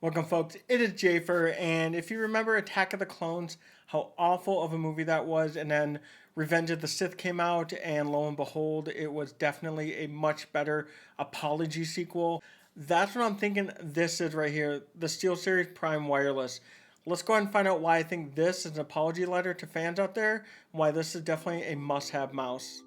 Welcome folks, it is Jafer, and if you remember Attack of the Clones, how awful of a movie that was, and then Revenge of the Sith came out, and lo and behold, it was definitely a much better apology sequel. That's what I'm thinking this is right here, the SteelSeries Prime Wireless. Let's go ahead and find out why I think this is an apology letter to fans out there, and why this is definitely a must-have mouse.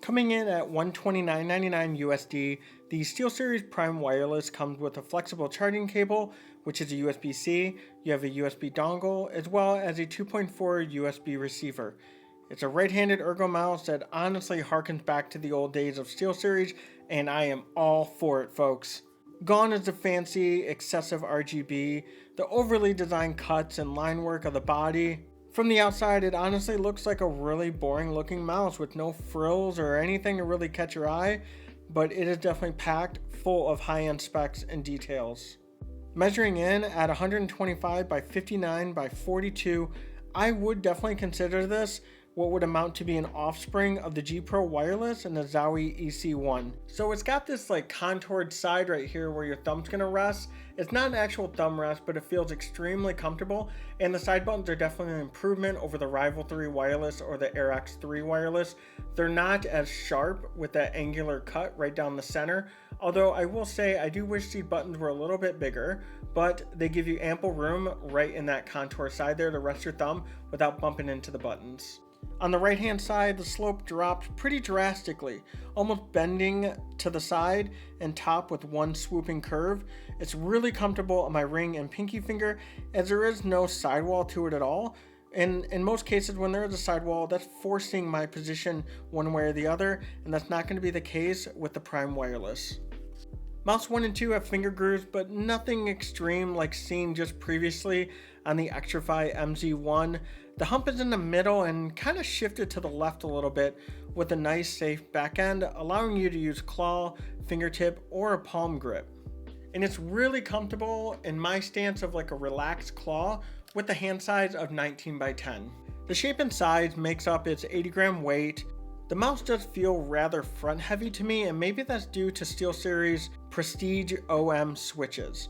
Coming in at $129.99 USD, the SteelSeries Prime Wireless comes with a flexible charging cable, which is a USB-C, you have a USB dongle, as well as a 2.4 USB receiver. It's a right-handed ergo mouse that honestly harkens back to the old days of SteelSeries, and I am all for it, folks. Gone is the fancy, excessive RGB, the overly designed cuts and line work of the body. From the outside, it honestly looks like a really boring looking mouse with no frills or anything to really catch your eye, but it is definitely packed full of high-end specs and details. Measuring in at 125 by 59 by 42, I would definitely consider this what would amount to be an offspring of the G Pro Wireless and the Zowie EC1. So it's got this like contoured side right here where your thumb's gonna rest. It's not an actual thumb rest, but it feels extremely comfortable, and the side buttons are definitely an improvement over the Rival 3 Wireless or the Air X3 Wireless. They're not as sharp with that angular cut right down the center, although I will say I do wish these buttons were a little bit bigger, but they give you ample room right in that contour side there to rest your thumb without bumping into the buttons. On the right hand side, the slope drops pretty drastically, almost bending to the side and top with one swooping curve. It's really comfortable on my ring and pinky finger, as there is no sidewall to it at all. And in most cases, when there is a sidewall, that's forcing my position one way or the other, and that's not going to be the case with the Prime Wireless. Mouse 1 and 2 have finger grooves, but nothing extreme like seen just previously on the Xtrfy MZ1. The hump is in the middle and kind of shifted to the left a little bit with a nice safe back end, allowing you to use claw, fingertip, or a palm grip. And it's really comfortable in my stance of like a relaxed claw with the hand size of 19 by 10. The shape and size makes up its 80-gram weight. The mouse does feel rather front heavy to me, and maybe that's due to SteelSeries Prestige OM switches.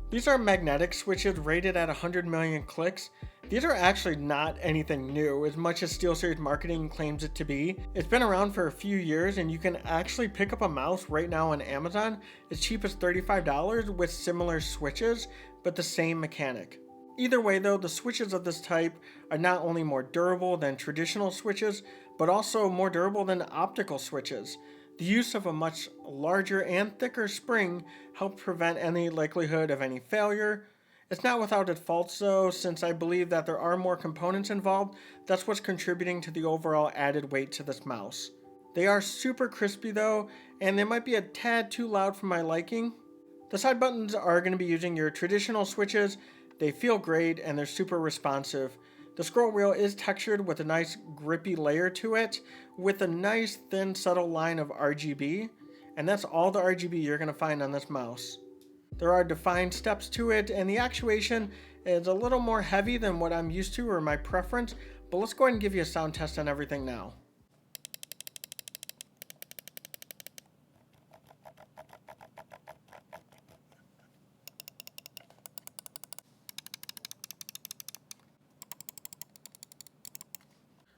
These are magnetic switches rated at 100 million clicks. These are actually not anything new, as much as SteelSeries marketing claims it to be. It's been around for a few years, and you can actually pick up a mouse right now on Amazon as cheap as $35 with similar switches, but the same mechanic. Either way though, the switches of this type are not only more durable than traditional switches, but also more durable than optical switches. The use of a much larger and thicker spring helps prevent any likelihood of any failure. It's not without its faults though, since I believe that there are more components involved. That's what's contributing to the overall added weight to this mouse. They are super crispy though, and they might be a tad too loud for my liking. The side buttons are going to be using your traditional switches. They feel great and they're super responsive. The scroll wheel is textured with a nice grippy layer to it, with a nice thin subtle line of RGB, and that's all the RGB you're going to find on this mouse. There are defined steps to it, and the actuation is a little more heavy than what I'm used to or my preference, but let's go ahead and give you a sound test on everything now.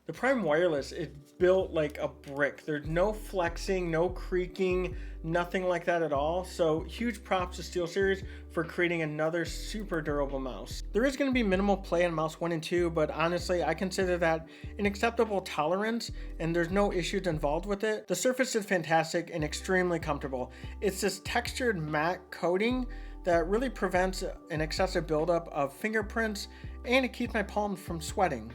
The Prime Wireless is built like a brick. There's no flexing, no creaking, nothing like that at all. So huge props to SteelSeries for creating another super durable mouse. There is going to be minimal play on mouse 1 and 2, but honestly, I consider that an acceptable tolerance, and there's no issues involved with it. The surface is fantastic and extremely comfortable. It's this textured matte coating that really prevents an excessive buildup of fingerprints, and it keeps my palms from sweating.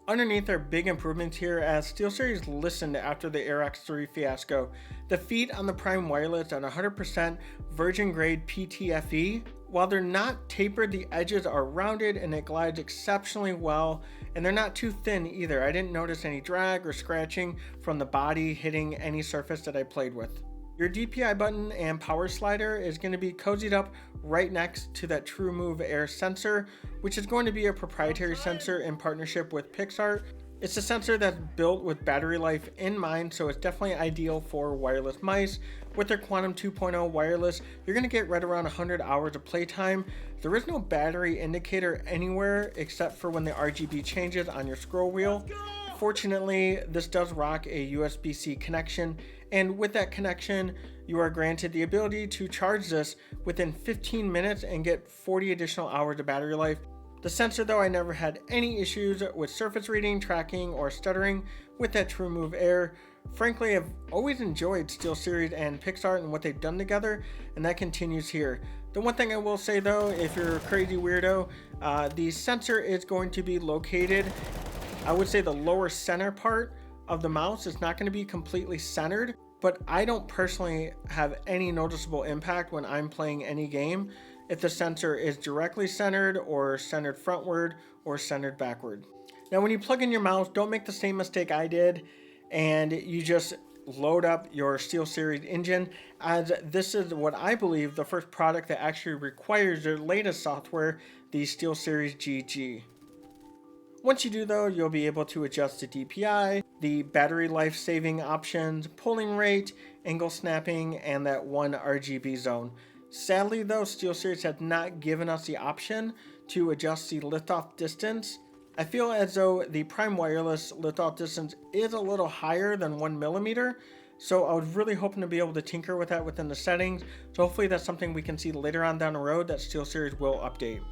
Underneath are big improvements here, as SteelSeries listened after the Air X3 fiasco. The feet on the Prime Wireless are 100% virgin grade PTFE. While they're not tapered, the edges are rounded and it glides exceptionally well, and they're not too thin either. I didn't notice any drag or scratching from the body hitting any surface that I played with. Your DPI button and power slider is going to be cozied up right next to that TrueMove Air sensor, which is going to be a proprietary sensor in partnership with PixArt. It's a sensor that's built with battery life in mind, so it's definitely ideal for wireless mice With their Quantum 2.0 wireless, you're going to get right around 100 hours of playtime. There is no battery indicator anywhere except for when the RGB changes on your scroll wheel. Fortunately, this does rock a USB-C connection, and with that connection, you are granted the ability to charge this within 15 minutes and get 40 additional hours of battery life. The sensor though, I never had any issues with surface reading, tracking, or stuttering with that TrueMove Air. Frankly, I've always enjoyed SteelSeries and PixArt and what they've done together, and that continues here. The one thing I will say though, if you're a crazy weirdo, the sensor is going to be located, I would say the lower center part of the mouse is not going to be completely centered, but I don't personally have any noticeable impact when I'm playing any game if the sensor is directly centered or centered frontward or centered backward. Now when you plug in your mouse, don't make the same mistake I did and you just load up your SteelSeries engine, as this is what I believe the first product that actually requires their latest software, the SteelSeries GG. Once you do though, you'll be able to adjust the DPI, the battery life saving options, polling rate, angle snapping, and that one RGB zone. Sadly though, SteelSeries has not given us the option to adjust the liftoff distance. I feel as though the Prime Wireless liftoff distance is a little higher than 1mm, so I was really hoping to be able to tinker with that within the settings. So hopefully that's something we can see later on down the road that SteelSeries will update.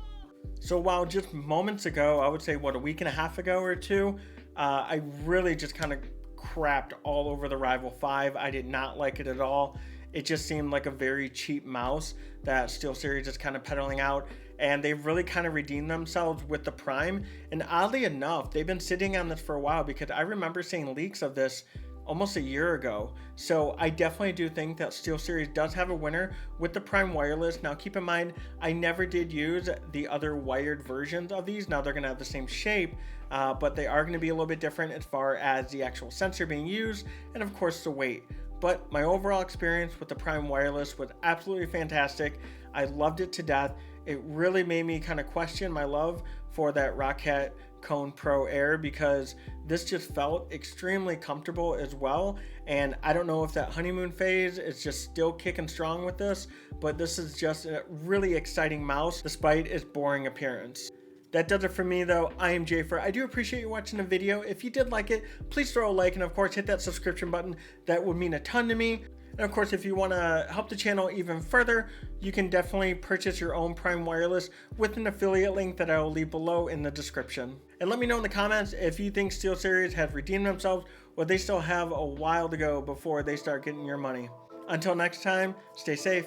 So while just moments ago, I would say a week and a half ago or two, I really just kind of crapped all over the Rival 5. I did not like it at all. It just seemed like a very cheap mouse that SteelSeries is kind of peddling out, and they've really kind of redeemed themselves with the Prime. And oddly enough, they've been sitting on this for a while, because I remember seeing leaks of this almost a year ago. So I definitely do think that SteelSeries does have a winner with the Prime Wireless. Now keep in mind, I never did use the other wired versions of these. Now they're going to have the same shape, but they are going to be a little bit different as far as the actual sensor being used and of course the weight. But my overall experience with the Prime Wireless was absolutely fantastic. I loved it to death. It really made me kind of question my love for that Roccat Kone Pro Air, because this just felt extremely comfortable as well. And I don't know if that honeymoon phase is just still kicking strong with this, but this is just a really exciting mouse despite its boring appearance. That does it for me though. I am Jafer. I do appreciate you watching the video. If you did like it, please throw a like, and of course hit that subscription button. That would mean a ton to me. And of course, if you want to help the channel even further, you can definitely purchase your own Prime Wireless with an affiliate link that I will leave below in the description. And let me know in the comments if you think SteelSeries has redeemed themselves, or they still have a while to go before they start getting your money. Until next time, stay safe.